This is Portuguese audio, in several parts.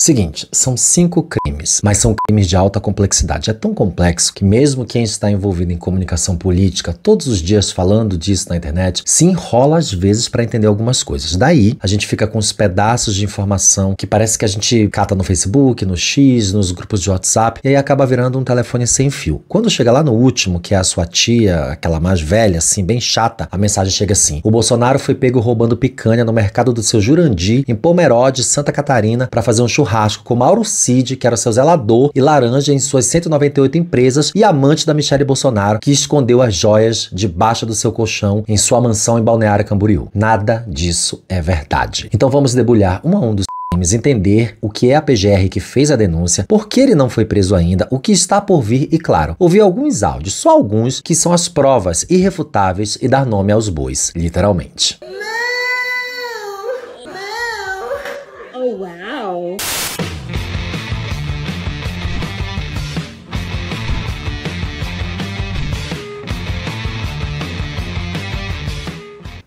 Seguinte, são 5 crimes, mas são crimes de alta complexidade. É tão complexo que mesmo quem está envolvido em comunicação política, todos os dias falando disso na internet, se enrola às vezes para entender algumas coisas. Daí, a gente fica com os pedaços de informação que parece que a gente cata no Facebook, no X, nos grupos de WhatsApp, e aí acaba virando um telefone sem fio. Quando chega lá no último, que é a sua tia, aquela mais velha, assim, bem chata, a mensagem chega assim: o Bolsonaro foi pego roubando picanha no mercado do seu Jurandir, em Pomerode, Santa Catarina, para fazer um churrasco com Mauro Cid, que era seu zelador, e Laranja em suas 198 empresas, e amante da Michelle Bolsonaro, que escondeu as joias debaixo do seu colchão em sua mansão em Balneário Camboriú. Nada disso é verdade. Então vamos debulhar um a um dos crimes, entender o que é a PGR que fez a denúncia, por que ele não foi preso ainda, o que está por vir e, claro, ouvir alguns áudios, só alguns, que são as provas irrefutáveis e dar nome aos bois, literalmente. Oh, wow.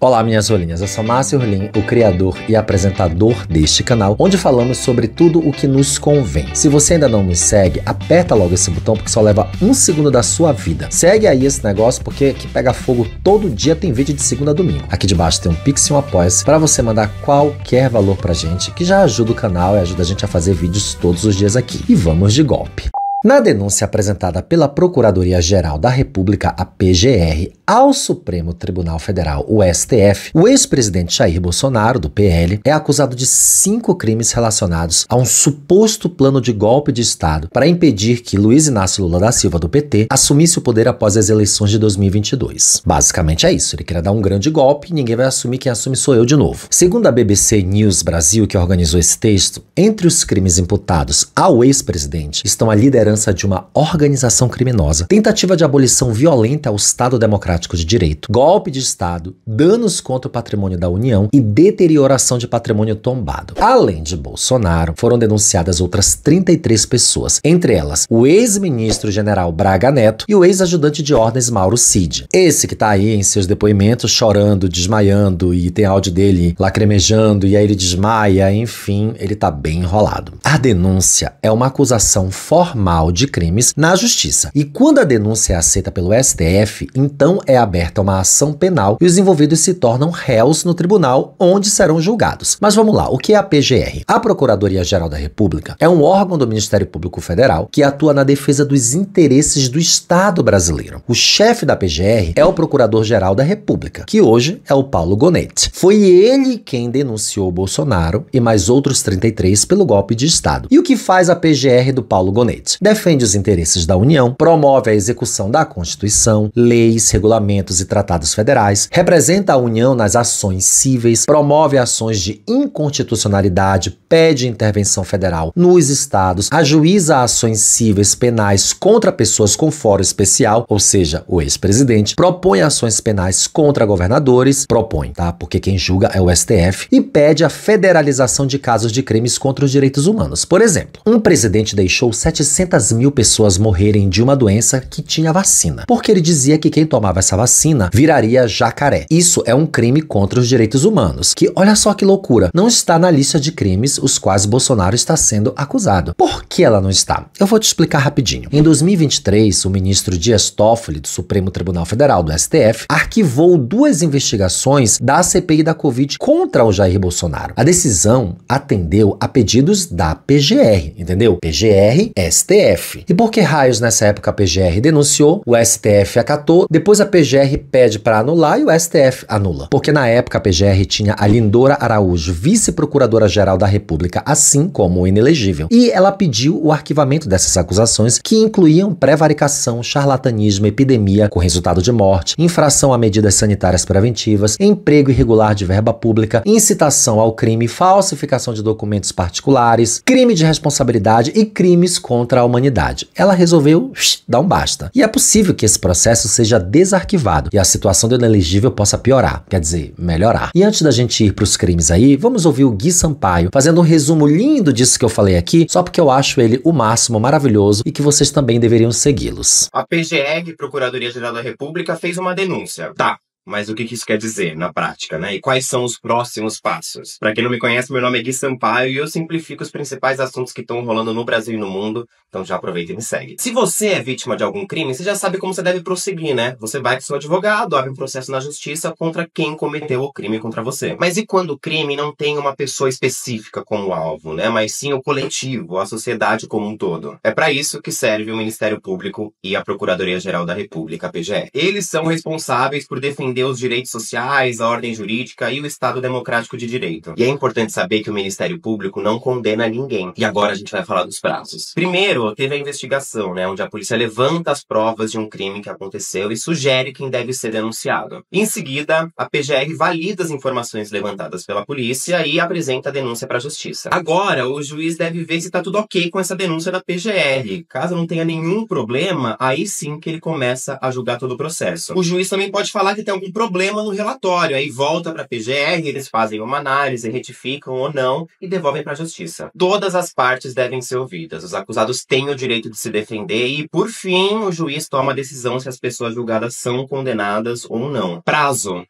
Olá, minhas rolinhas, eu sou Márcio Rolim, o criador e apresentador deste canal, onde falamos sobre tudo o que nos convém. Se você ainda não nos segue, aperta logo esse botão, porque só leva 1 segundo da sua vida. Segue aí esse negócio, porque que pega fogo todo dia tem vídeo de segunda a domingo. Aqui debaixo tem um Pix e um Apoia-se para você mandar qualquer valor pra gente, que já ajuda o canal e ajuda a gente a fazer vídeos todos os dias aqui. E vamos de golpe. Na denúncia apresentada pela Procuradoria-Geral da República, a PGR, ao Supremo Tribunal Federal, o STF, o ex-presidente Jair Bolsonaro, do PL, é acusado de 5 crimes relacionados a um suposto plano de golpe de Estado para impedir que Luiz Inácio Lula da Silva, do PT, assumisse o poder após as eleições de 2022. Basicamente é isso, ele queria dar um grande golpe e ninguém vai assumir, quem assume sou eu de novo. Segundo a BBC News Brasil, que organizou esse texto, entre os crimes imputados ao ex-presidente estão a liderança de uma organização criminosa, tentativa de abolição violenta ao Estado Democrático de Direito, golpe de Estado, danos contra o patrimônio da União e deterioração de patrimônio tombado. Além de Bolsonaro, foram denunciadas outras 33 pessoas, entre elas o ex-ministro general Braga Neto e o ex-ajudante de ordens Mauro Cid. Esse que tá aí em seus depoimentos chorando, desmaiando, e tem áudio dele lacrimejando e aí ele desmaia, enfim, ele tá bem enrolado. A denúncia é uma acusação formal de crimes na justiça. E quando a denúncia é aceita pelo STF, então é aberta uma ação penal e os envolvidos se tornam réus no tribunal, onde serão julgados. Mas vamos lá, o que é a PGR? A Procuradoria-Geral da República é um órgão do Ministério Público Federal que atua na defesa dos interesses do Estado brasileiro. O chefe da PGR é o Procurador-Geral da República, que hoje é o Paulo Gonetti. Foi ele quem denunciou Bolsonaro e mais outros 33 pelo golpe de Estado. E o que faz a PGR do Paulo Gonetti? Defende os interesses da União, promove a execução da Constituição, leis, regulamentos e tratados federais, representa a União nas ações cíveis, promove ações de inconstitucionalidade, pede intervenção federal nos estados, ajuiza ações cíveis penais contra pessoas com foro especial, ou seja, o ex-presidente, propõe ações penais contra governadores, tá? Porque quem julga é o STF, e pede a federalização de casos de crimes contra os direitos humanos. Por exemplo, um presidente deixou 700.000 pessoas morrerem de uma doença que tinha vacina, porque ele dizia que quem tomava essa vacina viraria jacaré. Isso é um crime contra os direitos humanos, que, olha só que loucura, não está na lista de crimes os quais Bolsonaro está sendo acusado. Por que ela não está? Eu vou te explicar rapidinho. Em 2023, o ministro Dias Toffoli, do Supremo Tribunal Federal, do STF, arquivou 2 investigações da CPI da Covid contra o Jair Bolsonaro. A decisão atendeu a pedidos da PGR, entendeu? PGR, STF. E por que raios nessa época a PGR denunciou, o STF acatou, depois a PGR pede para anular e o STF anula? Porque na época a PGR tinha a Lindora Araújo, vice-procuradora-geral da República, assim como inelegível. E ela pediu o arquivamento dessas acusações, que incluíam prevaricação, charlatanismo, epidemia com resultado de morte, infração a medidas sanitárias preventivas, emprego irregular de verba pública, incitação ao crime, falsificação de documentos particulares, crime de responsabilidade e crimes contra a humanidade. Ela resolveu dar um basta. E é possível que esse processo seja desarquivado e a situação do inelegível possa piorar, quer dizer, melhorar. E antes da gente ir para os crimes aí, vamos ouvir o Gui Sampaio fazendo um resumo lindo disso que eu falei aqui, só porque eu acho ele o máximo, maravilhoso, e que vocês também deveriam segui-los. A PGR, Procuradoria-Geral da República, fez uma denúncia. Tá. Mas o que isso quer dizer na prática, né? E quais são os próximos passos? Pra quem não me conhece, meu nome é Gui Sampaio e eu simplifico os principais assuntos que estão rolando no Brasil e no mundo. Então já aproveita e me segue. Se você é vítima de algum crime, você já sabe como você deve prosseguir, né? Você vai com seu advogado, abre um processo na justiça contra quem cometeu o crime contra você. Mas e quando o crime não tem uma pessoa específica como alvo, né? Mas sim o coletivo, a sociedade como um todo? É pra isso que serve o Ministério Público e a Procuradoria-Geral da República, a PGR. Eles são responsáveis por defender os direitos sociais, a ordem jurídica e o Estado democrático de direito. E é importante saber que o Ministério Público não condena ninguém. E agora a gente vai falar dos prazos. Primeiro, teve a investigação, né, onde a polícia levanta as provas de um crime que aconteceu e sugere quem deve ser denunciado. Em seguida, a PGR valida as informações levantadas pela polícia e apresenta a denúncia para a justiça. Agora, o juiz deve ver se tá tudo ok com essa denúncia da PGR. Caso não tenha nenhum problema, aí sim que ele começa a julgar todo o processo. O juiz também pode falar que tem algum problema no relatório, aí volta para a PGR, eles fazem uma análise, retificam ou não e devolvem para a justiça. Todas as partes devem ser ouvidas, os acusados têm o direito de se defender e, por fim, o juiz toma a decisão se as pessoas julgadas são condenadas ou não. Prazo?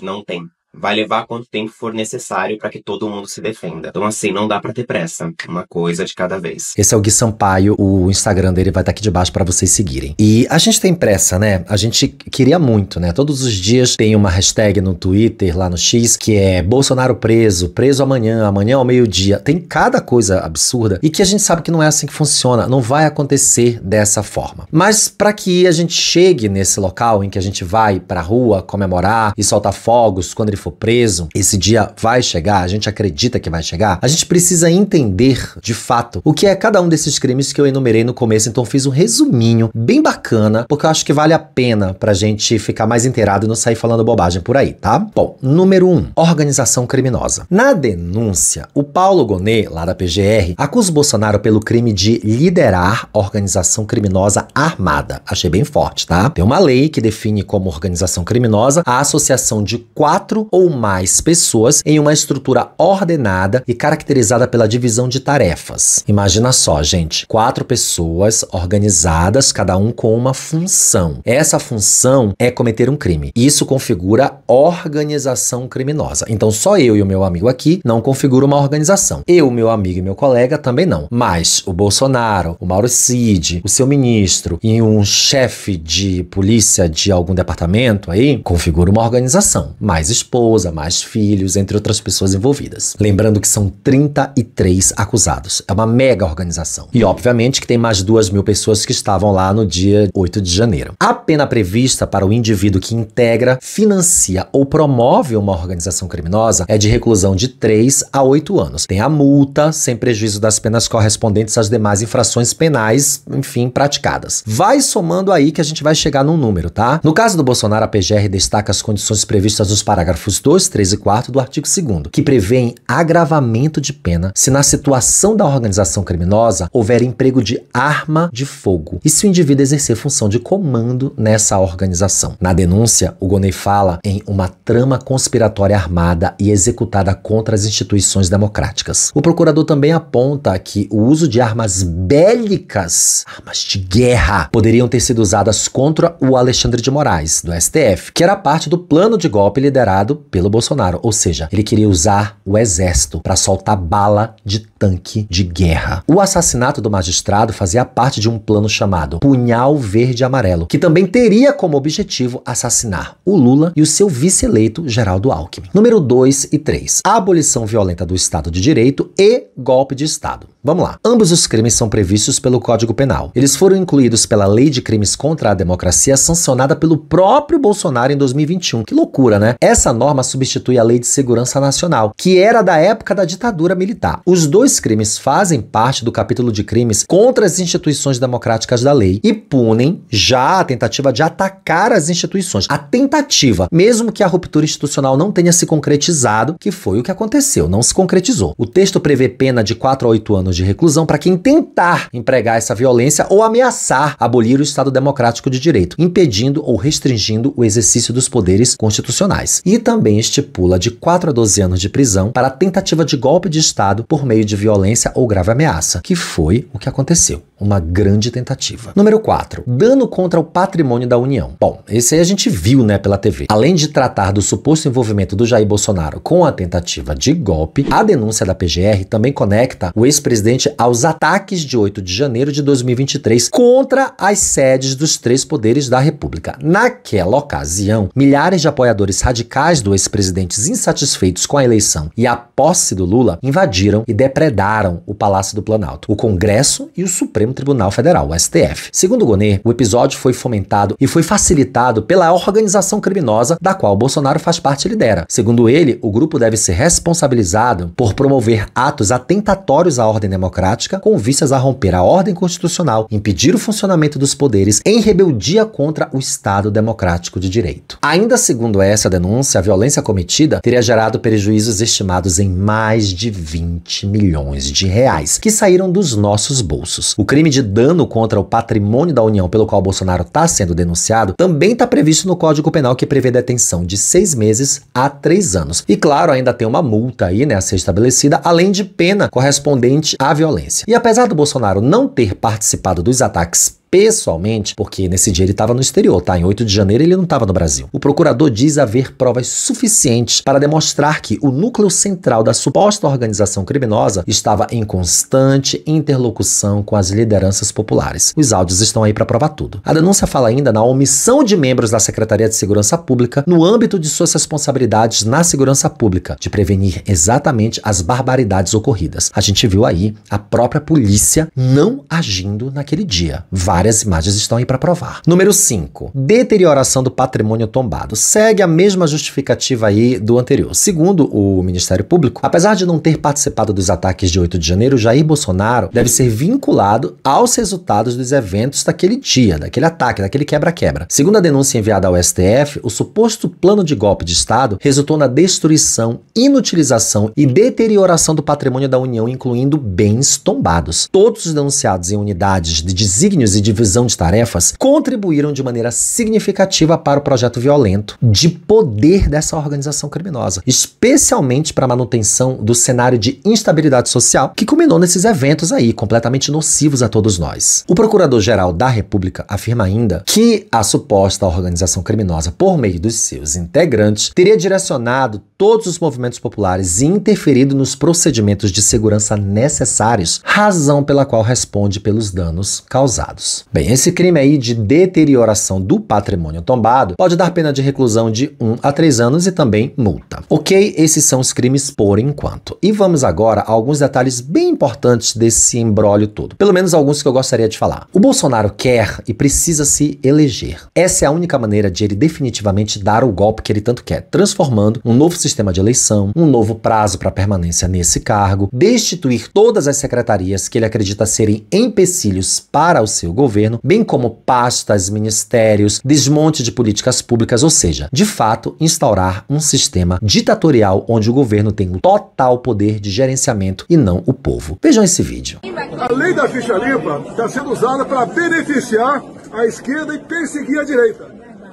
Não tem. Vai levar quanto tempo for necessário para que todo mundo se defenda. Então, assim, não dá pra ter pressa. Uma coisa de cada vez. Esse é o Gui Sampaio, o Instagram dele vai estar aqui debaixo pra vocês seguirem. E a gente tem pressa, né? A gente queria muito, né? Todos os dias tem uma hashtag no Twitter, lá no X, que é Bolsonaro preso, preso amanhã, amanhã ao meio-dia. Tem cada coisa absurda e que a gente sabe que não é assim que funciona. Não vai acontecer dessa forma. Mas pra que a gente chegue nesse local em que a gente vai pra rua comemorar e soltar fogos quando ele for preso, esse dia vai chegar, a gente acredita que vai chegar, a gente precisa entender, de fato, o que é cada um desses crimes que eu enumerei no começo, então fiz um resuminho bem bacana, porque eu acho que vale a pena pra gente ficar mais inteirado e não sair falando bobagem por aí, tá? Bom, número 1, organização criminosa. Na denúncia, o Paulo Gonet, lá da PGR, acusa o Bolsonaro pelo crime de liderar organização criminosa armada. Achei bem forte, tá? Tem uma lei que define como organização criminosa a associação de 4 ou mais pessoas em uma estrutura ordenada e caracterizada pela divisão de tarefas. Imagina só, gente, 4 pessoas organizadas, cada um com uma função. Essa função é cometer um crime. Isso configura organização criminosa. Então só eu e o meu amigo aqui não configura uma organização. Eu, meu amigo e meu colega também não. Mas o Bolsonaro, o Mauro Cid, o seu ministro e um chefe de polícia de algum departamento aí configura uma organização. Mais esposa, mais filhos, entre outras pessoas envolvidas. Lembrando que são 33 acusados. É uma mega organização. E obviamente que tem mais 2.000 pessoas que estavam lá no dia 8 de janeiro. A pena prevista para o indivíduo que integra, financia ou promove uma organização criminosa é de reclusão de 3 a 8 anos. Tem a multa, sem prejuízo das penas correspondentes às demais infrações penais, enfim, praticadas. Vai somando aí que a gente vai chegar num número, tá? No caso do Bolsonaro, a PGR destaca as condições previstas nos parágrafos 2, 3 e 4 do artigo 2º, que prevêem agravamento de pena se na situação da organização criminosa houver emprego de arma de fogo e se o indivíduo exercer função de comando nessa organização. Na denúncia, o Gonet fala em uma trama conspiratória armada e executada contra as instituições democráticas. O procurador também aponta que o uso de armas bélicas, armas de guerra, poderiam ter sido usadas contra o Alexandre de Moraes, do STF, que era parte do plano de golpe liderado pelo Bolsonaro, ou seja, ele queria usar o exército para soltar bala de tanque de guerra. O assassinato do magistrado fazia parte de um plano chamado Punhal Verde e Amarelo, que também teria como objetivo assassinar o Lula e o seu vice-eleito Geraldo Alckmin. Número 2 e 3. A abolição violenta do Estado de Direito e golpe de Estado. Vamos lá. Ambos os crimes são previstos pelo Código Penal. Eles foram incluídos pela Lei de Crimes contra a Democracia, sancionada pelo próprio Bolsonaro em 2021. Que loucura, né? Essa norma substitui a Lei de Segurança Nacional, que era da época da ditadura militar. Os dois crimes fazem parte do capítulo de crimes contra as instituições democráticas da lei e punem já a tentativa de atacar as instituições. A tentativa, mesmo que a ruptura institucional não tenha se concretizado, que foi o que aconteceu, não se concretizou. O texto prevê pena de 4 a 8 anos de reclusão para quem tentar empregar essa violência ou ameaçar abolir o Estado Democrático de Direito, impedindo ou restringindo o exercício dos poderes constitucionais. E também estipula de 4 a 12 anos de prisão para tentativa de golpe de Estado por meio de violência ou grave ameaça, que foi o que aconteceu. Uma grande tentativa. Número 4. Dano contra o patrimônio da União. Bom, esse aí a gente viu, né, pela TV. Além de tratar do suposto envolvimento do Jair Bolsonaro com a tentativa de golpe, a denúncia da PGR também conecta o ex-presidente aos ataques de 8 de janeiro de 2023 contra as sedes dos 3 poderes da República. Naquela ocasião, milhares de apoiadores radicais do ex-presidente insatisfeitos com a eleição e a posse do Lula invadiram e depredaram o Palácio do Planalto, o Congresso e o Supremo Tribunal Federal, o STF. Segundo Gonê, o episódio foi fomentado e foi facilitado pela organização criminosa da qual Bolsonaro faz parte e lidera. Segundo ele, o grupo deve ser responsabilizado por promover atos atentatórios à ordem democrática com vistas a romper a ordem constitucional, impedir o funcionamento dos poderes em rebeldia contra o Estado Democrático de Direito. Ainda segundo essa denúncia, a violência cometida teria gerado prejuízos estimados em mais de 20 milhões de reais, que saíram dos nossos bolsos. O crime de dano contra o patrimônio da União pelo qual Bolsonaro está sendo denunciado também está previsto no Código Penal, que prevê detenção de 6 meses a 3 anos. E claro, ainda tem uma multa aí, né, a ser estabelecida, além de pena correspondente à violência. E apesar do Bolsonaro não ter participado dos ataques pessoalmente, porque nesse dia ele estava no exterior, tá? Em 8 de janeiro ele não estava no Brasil. O procurador diz haver provas suficientes para demonstrar que o núcleo central da suposta organização criminosa estava em constante interlocução com as lideranças populares. Os áudios estão aí para provar tudo. A denúncia fala ainda na omissão de membros da Secretaria de Segurança Pública no âmbito de suas responsabilidades na segurança pública, de prevenir exatamente as barbaridades ocorridas. A gente viu aí a própria polícia não agindo naquele dia. Várias imagens estão aí para provar. Número 5. Deterioração do patrimônio tombado. Segue a mesma justificativa aí do anterior. Segundo o Ministério Público, apesar de não ter participado dos ataques de 8 de janeiro, Jair Bolsonaro deve ser vinculado aos resultados dos eventos daquele dia, daquele ataque, daquele quebra-quebra. Segundo a denúncia enviada ao STF, o suposto plano de golpe de Estado resultou na destruição, inutilização e deterioração do patrimônio da União, incluindo bens tombados. Todos os denunciados em unidades de desígnios e divisão de tarefas contribuíram de maneira significativa para o projeto violento de poder dessa organização criminosa, especialmente para a manutenção do cenário de instabilidade social que culminou nesses eventos aí, completamente nocivos a todos nós. O Procurador-Geral da República afirma ainda que a suposta organização criminosa, por meio dos seus integrantes, teria direcionado todos os movimentos populares e interferido nos procedimentos de segurança necessários, razão pela qual responde pelos danos causados. Bem, esse crime aí de deterioração do patrimônio tombado pode dar pena de reclusão de 1 a 3 anos e também multa. Ok, esses são os crimes por enquanto. E vamos agora a alguns detalhes bem importantes desse imbróglio todo. Pelo menos alguns que eu gostaria de falar. O Bolsonaro quer e precisa se eleger. Essa é a única maneira de ele definitivamente dar o golpe que ele tanto quer, transformando um novo sistema de eleição, um novo prazo para permanência nesse cargo, destituir todas as secretarias que ele acredita serem empecilhos para o seu governo, bem como pastas, ministérios, desmonte de políticas públicas, ou seja, de fato, instaurar um sistema ditatorial onde o governo tem o total poder de gerenciamento e não o povo. Vejam esse vídeo. A lei da ficha limpa está sendo usada para beneficiar a esquerda e perseguir a direita.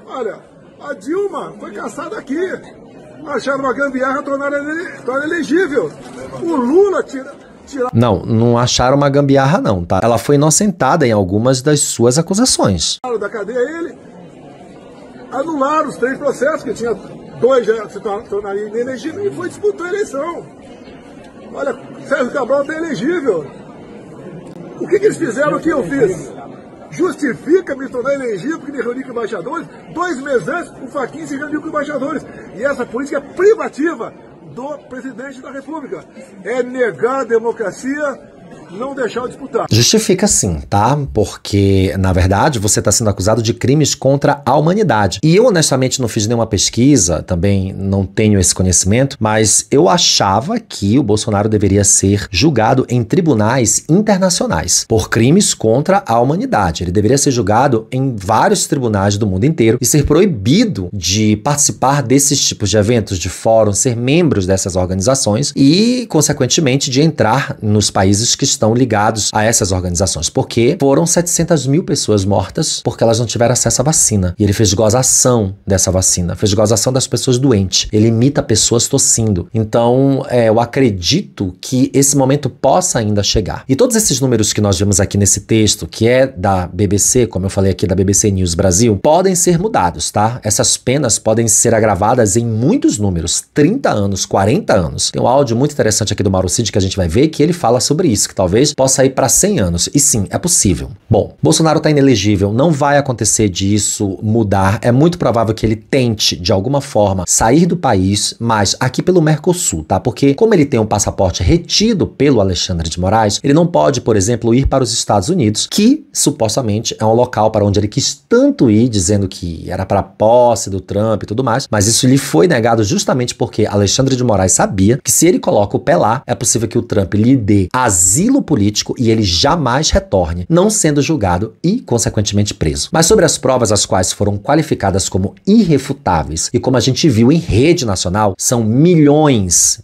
Olha, a Dilma foi caçada aqui. Acharam uma gambiarra, tornaram elegível. O Lula tira... Não acharam uma gambiarra não, tá? Ela foi inocentada em algumas das suas acusações. Da cadeia ele, anularam os 3 processos, que tinha 2 já se tornariam inelegíveis, e foi disputar a eleição. Olha, Sérgio Cabral está elegível. O que eles fizeram, o que eu fiz? Justifica me tornar elegível porque me reuni com embaixadores. 2 meses antes, o Fachin se reuniu com embaixadores. E essa política privativa do presidente da República é negar a democracia, não deixar eu disputar. Justifica sim, tá? Porque, na verdade, você está sendo acusado de crimes contra a humanidade. E eu, honestamente, não fiz nenhuma pesquisa, também não tenho esse conhecimento, mas eu achava que o Bolsonaro deveria ser julgado em tribunais internacionais por crimes contra a humanidade. Ele deveria ser julgado em vários tribunais do mundo inteiro e ser proibido de participar desses tipos de eventos, de fóruns, ser membros dessas organizações e, consequentemente, de entrar nos países que estão ligados a essas organizações, porque foram 700 mil pessoas mortas porque elas não tiveram acesso à vacina. E ele fez gozação dessa vacina, fez gozação das pessoas doentes. Ele imita pessoas tossindo. Então, eu acredito que esse momento possa ainda chegar. E todos esses números que nós vemos aqui nesse texto, que é da BBC, como eu falei aqui, da BBC News Brasil, podem ser mudados, tá? Essas penas podem ser agravadas em muitos números, 30 anos, 40 anos. Tem um áudio muito interessante aqui do Mauro Cid que a gente vai ver que ele fala sobre isso, que talvez possa ir para 100 anos. E sim, é possível. Bom, Bolsonaro tá inelegível, não vai acontecer disso mudar. É muito provável que ele tente, de alguma forma, sair do país, mas aqui pelo Mercosul, tá? Porque como ele tem um passaporte retido pelo Alexandre de Moraes, ele não pode, por exemplo, ir para os Estados Unidos, que supostamente é um local para onde ele quis tanto ir, dizendo que era para a posse do Trump e tudo mais, mas isso lhe foi negado justamente porque Alexandre de Moraes sabia que se ele coloca o pé lá, é possível que o Trump lhe dê asilo político e ele jamais retorne, não sendo julgado e, consequentemente, preso. Mas sobre as provas as quais foram qualificadas como irrefutáveis e como a gente viu em rede nacional, são milhões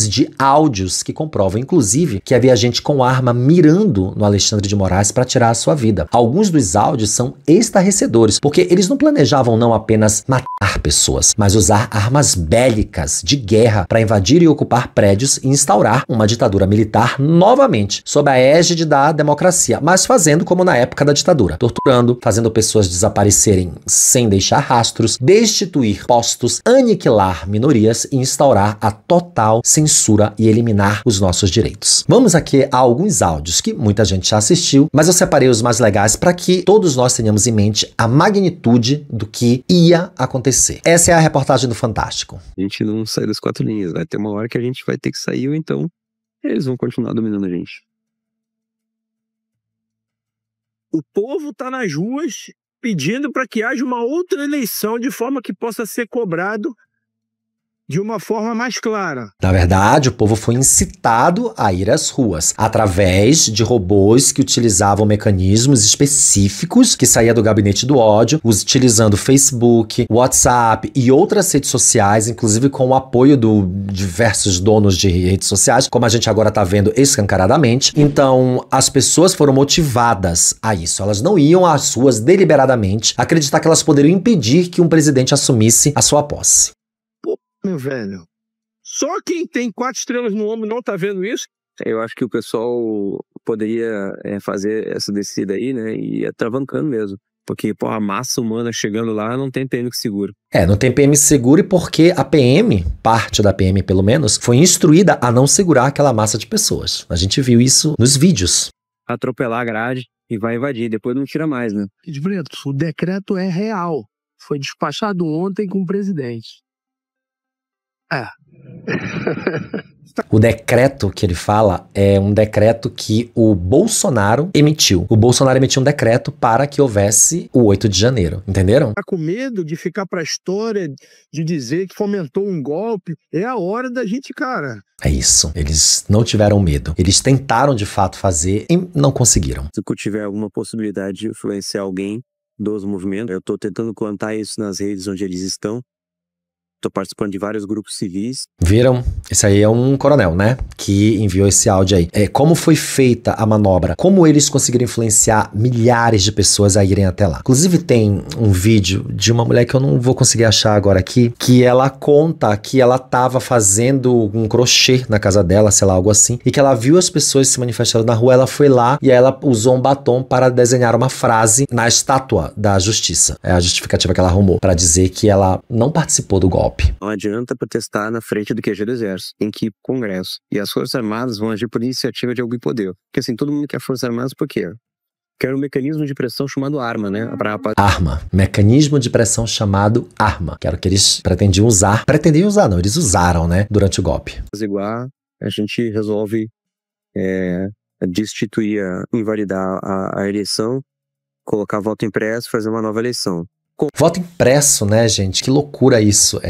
de áudios que comprovam, inclusive, que havia gente com arma mirando no Alexandre de Moraes para tirar a sua vida. Alguns dos áudios são estarrecedores, porque eles não planejavam não apenas matar pessoas, mas usar armas bélicas de guerra para invadir e ocupar prédios e instaurar uma ditadura militar novamente, sob a égide da democracia, mas fazendo como na época da ditadura, torturando, fazendo pessoas desaparecerem sem deixar rastros, destituir postos, aniquilar minorias e instaurar a total censura e eliminar os nossos direitos. Vamos aqui a alguns áudios que muita gente já assistiu, mas eu separei os mais legais para que todos nós tenhamos em mente a magnitude do que ia acontecer. Essa é a reportagem do Fantástico. A gente não sai das 4 linhas, vai ter uma hora que a gente vai ter que sair ou então eles vão continuar dominando a gente. O povo está nas ruas pedindo para que haja uma outra eleição de forma que possa ser cobrado de uma forma mais clara. Na verdade, o povo foi incitado a ir às ruas através de robôs que utilizavam mecanismos específicos que saía do gabinete do ódio, utilizando Facebook, WhatsApp e outras redes sociais, inclusive com o apoio de diversos donos de redes sociais, como a gente agora está vendo escancaradamente. Então, as pessoas foram motivadas a isso. Elas não iam às ruas deliberadamente acreditar que elas poderiam impedir que um presidente assumisse a sua posse. Meu velho, só quem tem 4 estrelas no ombro não tá vendo isso? Eu acho que o pessoal poderia fazer essa descida aí, né, e ir travancando mesmo. Porque, pô, a massa humana chegando lá não tem PM que segura. Não tem PM seguro e porque a PM, parte da PM pelo menos, foi instruída a não segurar aquela massa de pessoas. A gente viu isso nos vídeos. Atropelar a grade e vai invadir, depois não tira mais, né? De Brito, o decreto é real. Foi despachado ontem com o presidente. O decreto que ele fala é um decreto que o Bolsonaro emitiu. O Bolsonaro emitiu um decreto para que houvesse o 8 de janeiro, entenderam? Tá com medo de ficar pra história, de dizer que fomentou um golpe? É a hora da gente, cara. É isso. Eles não tiveram medo. Eles tentaram de fato fazer e não conseguiram. Se eu tiver alguma possibilidade de influenciar alguém dos movimentos, eu tô tentando plantar isso nas redes onde eles estão. Tô participando de vários grupos civis. Viram? Esse aí é um coronel, né? Que enviou esse áudio aí. Como foi feita a manobra? Como eles conseguiram influenciar milhares de pessoas a irem até lá? Inclusive tem um vídeo de uma mulher que eu não vou conseguir achar agora aqui, que ela conta que ela tava fazendo um crochê na casa dela, sei lá, algo assim, e que ela viu as pessoas se manifestando na rua, ela foi lá e ela usou um batom para desenhar uma frase na estátua da justiça. É a justificativa que ela arrumou para dizer que ela não participou do golpe. Não adianta protestar na frente do QG do Exército. Tem que ir pro Congresso. E as Forças Armadas vão agir por iniciativa de algum poder. Porque assim, todo mundo quer Forças Armadas por quê? Quer um mecanismo de pressão chamado arma, né? Arma. Mecanismo de pressão chamado arma. Que era o que eles pretendiam usar. Pretendiam usar, não. Eles usaram, né? Durante o golpe. Igual a gente resolve destituir, invalidar a eleição, colocar voto impresso e fazer uma nova eleição. Voto impresso, né, gente? Que loucura isso,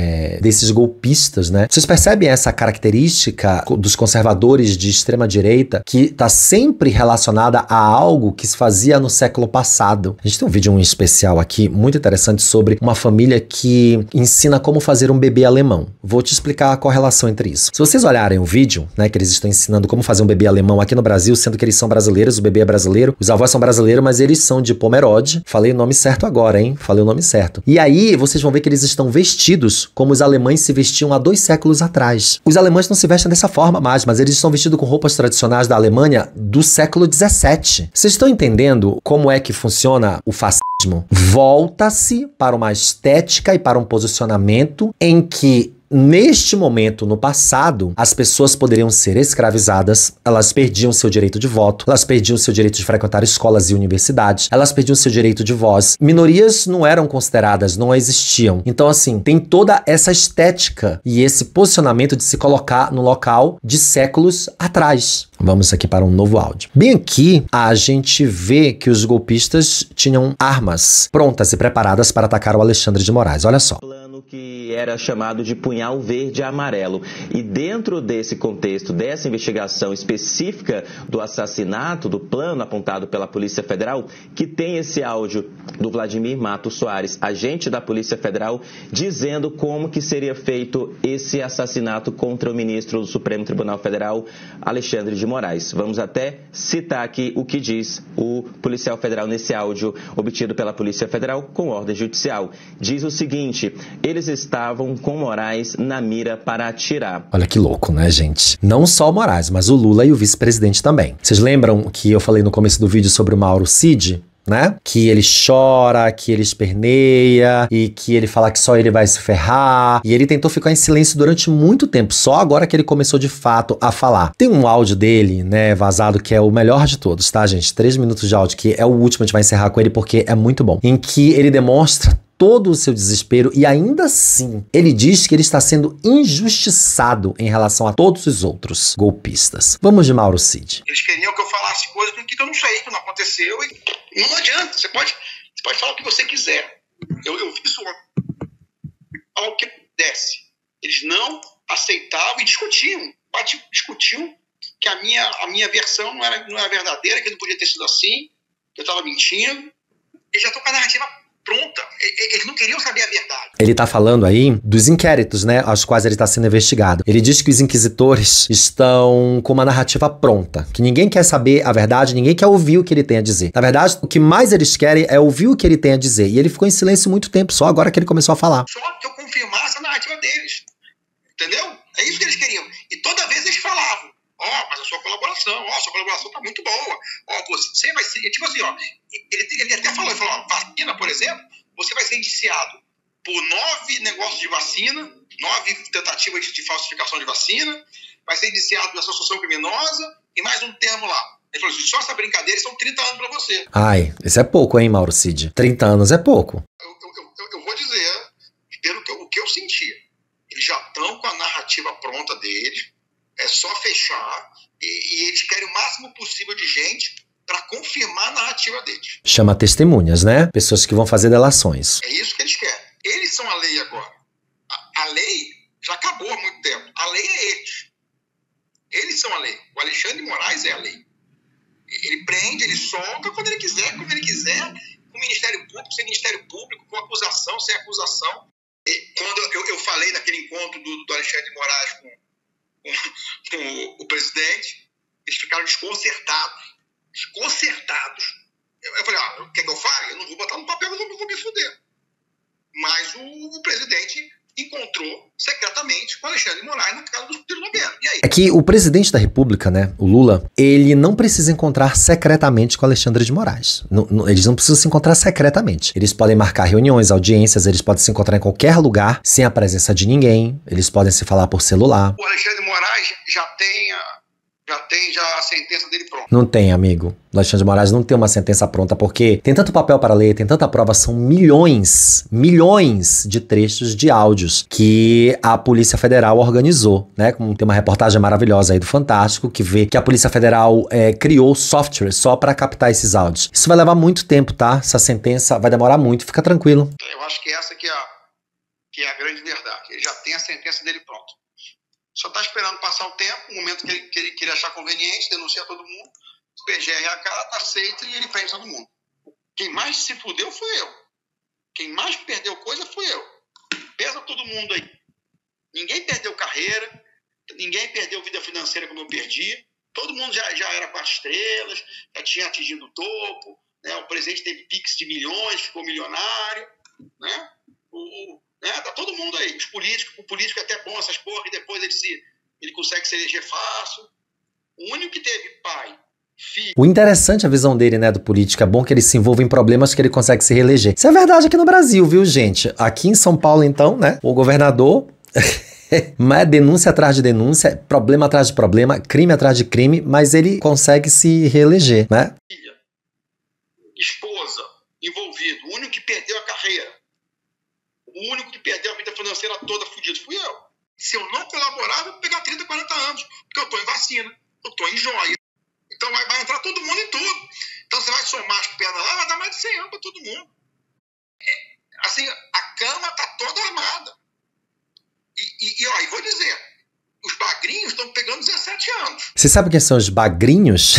desses golpistas, né? Vocês percebem essa característica dos conservadores de extrema direita que tá sempre relacionada a algo que se fazia no século passado. A gente tem um vídeo especial aqui, muito interessante, sobre uma família que ensina como fazer um bebê alemão. Vou te explicar a correlação entre isso. Se vocês olharem o vídeo, né, que eles estão ensinando como fazer um bebê alemão aqui no Brasil, sendo que eles são brasileiros, o bebê é brasileiro, os avós são brasileiros, mas eles são de Pomerode. Falei o nome certo agora, hein? Falei o nome certo. E aí, vocês vão ver que eles estão vestidos como os alemães se vestiam há 2 séculos atrás. Os alemães não se vestem dessa forma mais, mas eles estão vestidos com roupas tradicionais da Alemanha do século XVII. Vocês estão entendendo como é que funciona o fascismo? Volta-se para uma estética e para um posicionamento em que neste momento, no passado, as pessoas poderiam ser escravizadas, elas perdiam seu direito de voto, elas perdiam seu direito de frequentar escolas e universidades, elas perdiam seu direito de voz. Minorias não eram consideradas, não existiam. Então, assim, tem toda essa estética e esse posicionamento de se colocar no local de séculos atrás. Vamos aqui para um novo áudio. Bem aqui, a gente vê que os golpistas tinham armas prontas e preparadas para atacar o Alexandre de Moraes. Olha só. Que era chamado de punhal verde e amarelo. E dentro desse contexto, dessa investigação específica do assassinato, do plano apontado pela Polícia Federal, que tem esse áudio do Vladimir Matos Soares, agente da Polícia Federal, dizendo como que seria feito esse assassinato contra o ministro do Supremo Tribunal Federal, Alexandre de Moraes. Vamos até citar aqui o que diz o policial federal nesse áudio obtido pela Polícia Federal com ordem judicial. Diz o seguinte: eles estavam com Moraes na mira para atirar. Olha que louco, né, gente? Não só o Moraes, mas o Lula e o vice-presidente também. Vocês lembram que eu falei no começo do vídeo sobre o Mauro Cid? Né? Que ele chora, que ele esperneia e que ele fala que só ele vai se ferrar. E ele tentou ficar em silêncio durante muito tempo, só agora que ele começou de fato a falar. Tem um áudio dele, né, vazado, que é o melhor de todos, tá, gente? 3 minutos de áudio, que é o último, a gente vai encerrar com ele porque é muito bom. Em que ele demonstra todo o seu desespero e ainda assim ele diz que ele está sendo injustiçado em relação a todos os outros golpistas. Vamos de Mauro Cid. Eles queriam que eu falasse coisas que eu não sei, que não aconteceu e não adianta. Você pode falar o que você quiser. Eu vi isso falar o que pudesse. Eles não aceitavam e discutiam que a minha versão não era verdadeira, que não podia ter sido assim, que eu estava mentindo. Eles já estão com a narrativa pronta. Eles não queriam saber a verdade. Ele tá falando aí dos inquéritos, né, aos quais ele tá sendo investigado. Ele diz que os inquisitores estão com uma narrativa pronta, que ninguém quer saber a verdade, ninguém quer ouvir o que ele tem a dizer. Na verdade, o que mais eles querem é ouvir o que ele tem a dizer. E ele ficou em silêncio muito tempo, só agora que ele começou a falar. Só que eu confirmasse a narrativa deles. Entendeu? É isso que eles queriam. E toda vez eles falavam: mas a sua colaboração tá muito boa. Você vai ser... Tipo assim, ele até falou, vacina, por exemplo, você vai ser indiciado por 9 negócios de vacina, 9 tentativas de falsificação de vacina, vai ser indiciado por associação criminosa e mais um termo lá. Ele falou assim: só essa brincadeira são 30 anos pra você. Ai, isso é pouco, hein, Mauro Cid? 30 anos é pouco. Eu vou dizer, pelo que eu senti, eles já estão com a narrativa pronta deles. É só fechar e eles querem o máximo possível de gente para confirmar a narrativa deles. Chama testemunhas, né? Pessoas que vão fazer delações. É isso que eles querem. Eles são a lei agora. A lei já acabou há muito tempo. A lei é eles. Eles são a lei. O Alexandre de Moraes é a lei. Ele prende, ele solta quando ele quiser, como ele quiser, com o Ministério Público, sem Ministério Público, com acusação, sem acusação. E quando eu falei naquele encontro do Alexandre de Moraes com o presidente, eles ficaram desconcertados. Eu falei: quer que eu fale? Eu não vou botar no papel, eu não vou me fuder. Mas o presidente encontrou secretamente com Alexandre de Moraes na casa do Ciro Nogueira. E aí? É que o presidente da República, né, o Lula, ele não precisa encontrar secretamente com Alexandre de Moraes. Eles não precisam se encontrar secretamente. Eles podem marcar reuniões, audiências, eles podem se encontrar em qualquer lugar, sem a presença de ninguém, eles podem se falar por celular. O Alexandre de Moraes já tem já tem a sentença dele pronta. Não tem, amigo. O Alexandre de Moraes não tem uma sentença pronta, porque tem tanto papel para ler, tem tanta prova, são milhões de trechos de áudios que a Polícia Federal organizou, né? Como tem uma reportagem maravilhosa aí do Fantástico, que vê que a Polícia Federal criou software só para captar esses áudios. Isso vai levar muito tempo, tá? Essa sentença vai demorar muito, fica tranquilo. Eu acho que essa que é a grande verdade. Ele já tem a sentença dele pronta. Só está esperando passar o tempo, o momento que ele achar conveniente, denunciar todo mundo, o PGR a cara, tá aceito e ele prende todo mundo. Quem mais se fudeu fui eu. Quem mais perdeu coisa fui eu. Pesa todo mundo aí. Ninguém perdeu carreira, ninguém perdeu vida financeira como eu perdi. Todo mundo já era 4 estrelas, já tinha atingido o topo, né? O presidente teve pix de milhões, ficou milionário, né? Tá todo mundo aí. O político é até bom essas porra, e depois ele consegue se eleger fácil. O único que teve pai, filho... O interessante é a visão dele, né, do político. É bom que ele se envolva em problemas que ele consegue se reeleger. Isso é verdade aqui no Brasil, viu, gente? Aqui em São Paulo, então, né, o governador... Mas denúncia atrás de denúncia, problema atrás de problema, crime atrás de crime, mas ele consegue se reeleger, né? Filha, esposa, envolvido, o único que perdeu a carreira, o único que perdeu a vida financeira toda fudida fui eu. Se eu não colaborar, eu vou pegar 30, 40 anos, porque eu tô em vacina, eu tô em joia. Então vai entrar todo mundo em tudo. Então você vai somar as pernas lá, vai dar mais de 100 anos pra todo mundo. Assim, a cama tá toda armada. E vou dizer, os bagrinhos estão pegando 17 anos. Você sabe quem são os bagrinhos?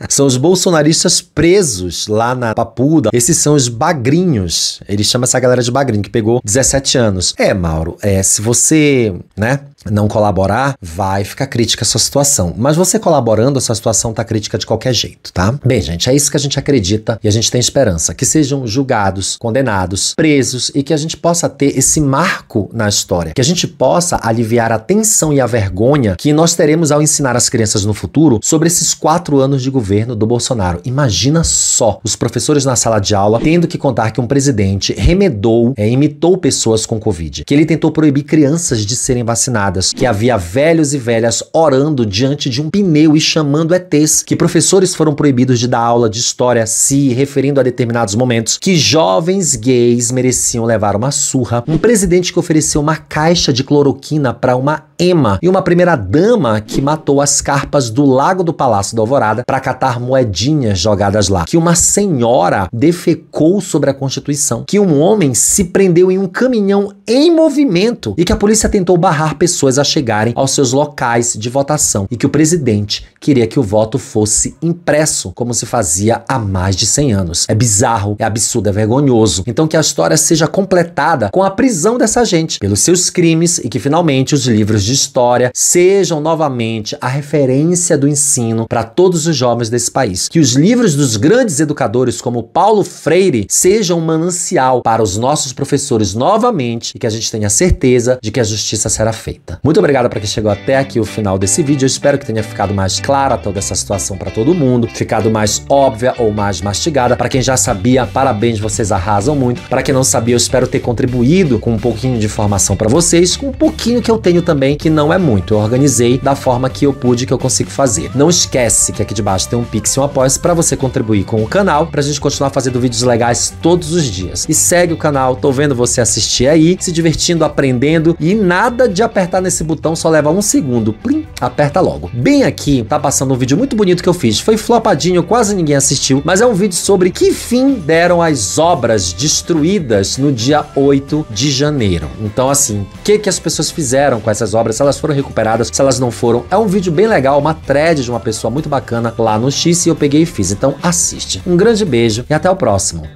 São os bolsonaristas presos lá na Papuda. Esses são os bagrinhos. Ele chama essa galera de bagrinho, que pegou 17 anos. Mauro, se você, né, não colaborar, vai ficar crítica a sua situação. Mas você colaborando, a sua situação tá crítica de qualquer jeito, tá? Bem, gente, é isso que a gente acredita e a gente tem esperança. Que sejam julgados, condenados, presos e que a gente possa ter esse marco na história. Que a gente possa aliviar a tensão e a vergonha que nós teremos ao ensinar as crianças no futuro sobre esses 4 anos de governo do Bolsonaro. Imagina só os professores na sala de aula tendo que contar que um presidente imitou pessoas com Covid, que ele tentou proibir crianças de serem vacinadas, que havia velhos e velhas orando diante de um pneu e chamando ETs, que professores foram proibidos de dar aula de história se referindo a determinados momentos, que jovens gays mereciam levar uma surra, um presidente que ofereceu uma caixa de cloroquina para uma ema e uma primeira-dama que matou as carpas do Lago do Palácio da Alvorada para catar moedinhas jogadas lá, que uma senhora defecou sobre a Constituição, que um homem se prendeu em um caminhão em movimento e que a polícia tentou barrar pessoas a chegarem aos seus locais de votação e que o presidente queria que o voto fosse impresso, como se fazia há mais de 100 anos. É bizarro, é absurdo, é vergonhoso. Então que a história seja completada com a prisão dessa gente pelos seus crimes e que finalmente os livros de história sejam novamente a referência do ensino para todos os jovens desse país. Que os livros dos grandes educadores como Paulo Freire sejam um manancial para os nossos professores novamente e que a gente tenha certeza de que a justiça será feita. Muito obrigado para quem chegou até aqui o final desse vídeo. Eu espero que tenha ficado mais clara toda essa situação para todo mundo, ficado mais óbvia ou mais mastigada. Para quem já sabia, parabéns, vocês arrasam muito. Para quem não sabia, eu espero ter contribuído com um pouquinho de informação para vocês, com um pouquinho que eu tenho também, que não é muito. Eu organizei da forma que eu pude, que eu consigo fazer. Não esquece que aqui debaixo tem um Pix e um Apoia-se para você contribuir com o canal, pra gente continuar fazendo vídeos legais todos os dias. E segue o canal, tô vendo você assistir aí, se divertindo, aprendendo, e nada de apertar nesse botão, só leva 1 segundo. Plim, aperta logo. Bem aqui, tá passando um vídeo muito bonito que eu fiz. Foi flopadinho, quase ninguém assistiu, mas é um vídeo sobre que fim deram as obras destruídas no dia 8 de janeiro. Então, assim, o que as pessoas fizeram com essas obras, se elas foram recuperadas, se elas não foram. É um vídeo bem legal, uma thread de uma pessoa muito bacana lá no X, e eu peguei e fiz. Então assiste. Um grande beijo e até o próximo.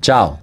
Tchau!